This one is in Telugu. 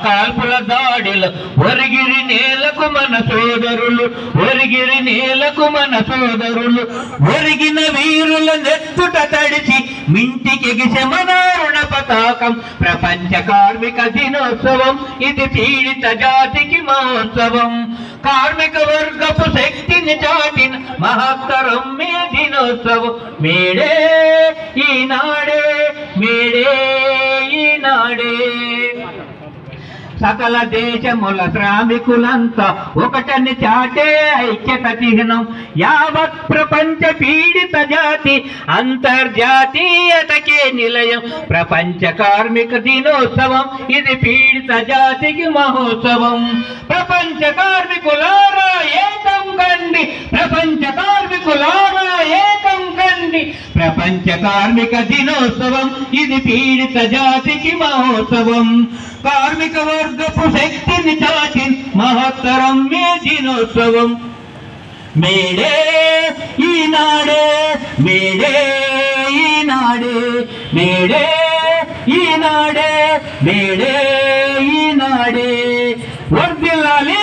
కాల్పుల దాడిలో ఒరిగిరి నేలకు మన సోదరులు, ఒరిగిరి నేలకు మన సోదరులు, ఒరిగిన వీరుల నెత్తుట తడిచి మింటికెగిసె మన రుణ పతాకం. ప్రపంచ కార్మిక దినోత్సవం ఇది పీడిత జాతికి మహోత్సవం. కార్మిక వర్గపు శక్తిని చాటిన మహత్తరం మే దినోత్సవం. మేడే ఈనాడే, మేడే ఈనాడే. సకల దేశముల శ్రామికులంతా ఒకటని చాటే ఐక్యత చిహ్నం. యావత్ ప్రపంచ పీడిత జాతి అంతర్జాతీయతకే నిలయం. ప్రపంచ కార్మిక దినోత్సవం ఇది పీడిత జాతికి మహోత్సవం. ప్రపంచ కార్మికులారా ఏకం కండి, ప్రపంచ కార్మికులారా ఏకం కండి. ప్రపంచ కార్మిక దినోత్సవం ఇది పీడిత జాతికి మహోత్సవం. కార్మిక వర్గపు శక్తిని చాటి మహత్తరం మే దినోత్సవం. మేడే ఈనాడే, మేడే ఈనాడే, మేడే ఈనాడే, మేడే ఈనాడే. వర్ధిల్లాలి